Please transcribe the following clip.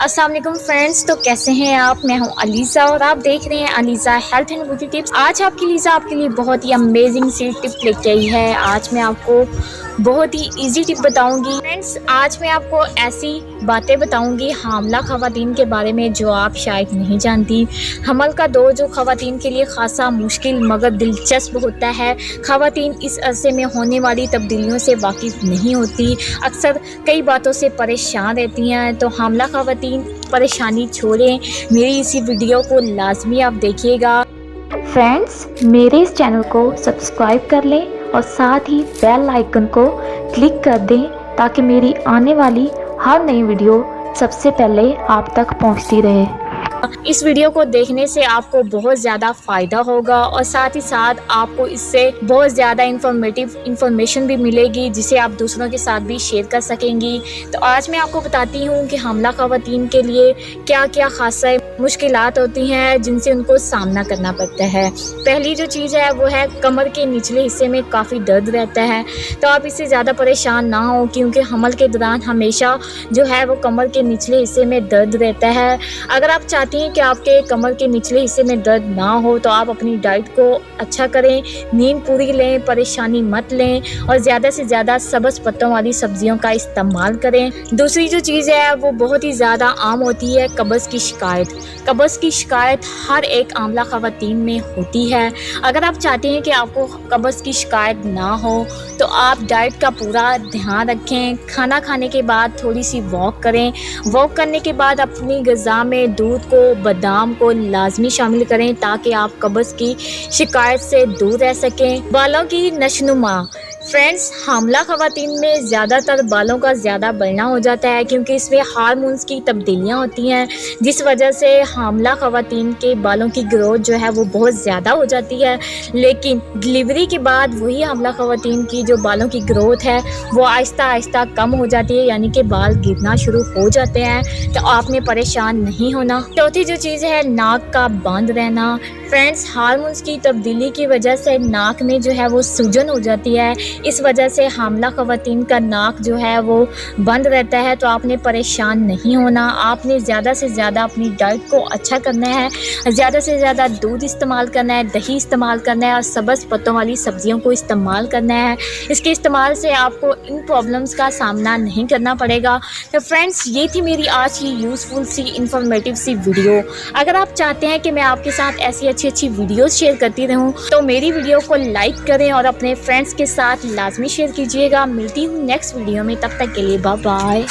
अस्सलाम वालेकुम फ्रेंड्स, तो कैसे हैं आप। मैं हूं अलीज़ा और आप देख रहे हैं Aliza health and beauty tips. आज आपकी लीज़ा आपके लिए बहुत ही अमेजिंग सी टिप लेके आई है। आज मैं आपको बहुत ही इजी टिप बताऊंगी फ्रेंड्स। आज मैं आपको ऐसी बातें बताऊंगी हामला ख़वातीन के बारे में जो आप शायद नहीं जानती। हमल का दौर जो ख़वातीन के लिए खासा मुश्किल मगर दिलचस्प होता है। ख़वातीन इस अरसे में होने वाली तब्दीलियों से वाकिफ़ नहीं होती, अक्सर कई बातों से परेशान रहती हैं। तो हामला ख़वातीन परेशानी छोड़ें, मेरी इसी वीडियो को लाजमी आप देखिएगा। फ्रेंड्स, मेरे इस चैनल को सब्सक्राइब कर लें और साथ ही बेल आइकन को क्लिक कर दें ताकि मेरी आने वाली हर नई वीडियो सबसे पहले आप तक पहुंचती रहे। इस वीडियो को देखने से आपको बहुत ज़्यादा फ़ायदा होगा और साथ ही साथ आपको इससे बहुत ज़्यादा इंफॉर्मेशन भी मिलेगी जिसे आप दूसरों के साथ भी शेयर कर सकेंगी। तो आज मैं आपको बताती हूँ कि हामला ख़वातीन के लिए क्या क्या ख़ासा मुश्किलात होती हैं जिनसे उनको सामना करना पड़ता है। पहली जो चीज़ है वो है कमर के निचले हिस्से में काफ़ी दर्द रहता है। तो आप इससे ज़्यादा परेशान ना हो क्योंकि हमल के दौरान हमेशा जो है वो कमर के निचले हिस्से में दर्द रहता है। अगर आप चाहती हैं कि आपके कमर के निचले हिस्से में दर्द ना हो तो आप अपनी डाइट को अच्छा करें, नींद पूरी लें, परेशानी मत लें और ज़्यादा से ज़्यादा सब्ज़ पत्तों वाली सब्जियों का इस्तेमाल करें। दूसरी जो चीज़ है वो बहुत ही ज़्यादा आम होती है कब्ज़ की शिकायत। कब्ज़ की शिकायत हर एक आमला ख़वातीन में होती है। अगर आप चाहते हैं कि आपको कब्ज़ की शिकायत ना हो तो आप डाइट का पूरा ध्यान रखें। खाना खाने के बाद थोड़ी सी वॉक करें। वॉक करने के बाद अपनी ग़िज़ा में दूध को, बादाम को लाजमी शामिल करें ताकि आप कब्ज़ की शिकायत से दूर रह सकें। बालों की नशनुमा फ्रेंड्स, हामला ख़वातीन में ज़्यादातर बालों का ज़्यादा बढ़ना हो जाता है क्योंकि इसमें हार्मोन्स की तब्दीलियाँ होती हैं जिस वजह से हामला ख़वातीन के बालों की ग्रोथ जो है वो बहुत ज़्यादा हो जाती है। लेकिन डिलीवरी के बाद वही हामला ख़वातीन की जो बालों की ग्रोथ है वो आहिस्ता आहिस्ता कम हो जाती है, यानी कि बाल गिरना शुरू हो जाते हैं। तो आपने परेशान नहीं होना। चौथी जो चीज़ है नाक का बंद रहना। फ्रेंड्स, हार्मोन्स की तब्दीली की वजह से नाक में जो है वो सूजन हो जाती है। इस वजह से हामला ख़वातीन का नाक जो है वो बंद रहता है। तो आपने परेशान नहीं होना। आपने ज़्यादा से ज़्यादा अपनी डाइट को अच्छा करना है, ज़्यादा से ज़्यादा दूध इस्तेमाल करना है, दही इस्तेमाल करना है और सब्ज़ पत्तों वाली सब्जियों को इस्तेमाल करना है। इसके इस्तेमाल से आपको इन प्रॉब्लम्स का सामना नहीं करना पड़ेगा। तो फ्रेंड्स, ये थी मेरी आज की यूज़फुल सी इंफॉर्मेटिव सी वीडियो। अगर आप चाहते हैं कि मैं आपके साथ ऐसी अच्छी वीडियोस शेयर करती रहूं तो मेरी वीडियो को लाइक करें और अपने फ्रेंड्स के साथ लाजमी शेयर कीजिएगा। मिलती हूँ नेक्स्ट वीडियो में, तब तक के लिए बाय बाय।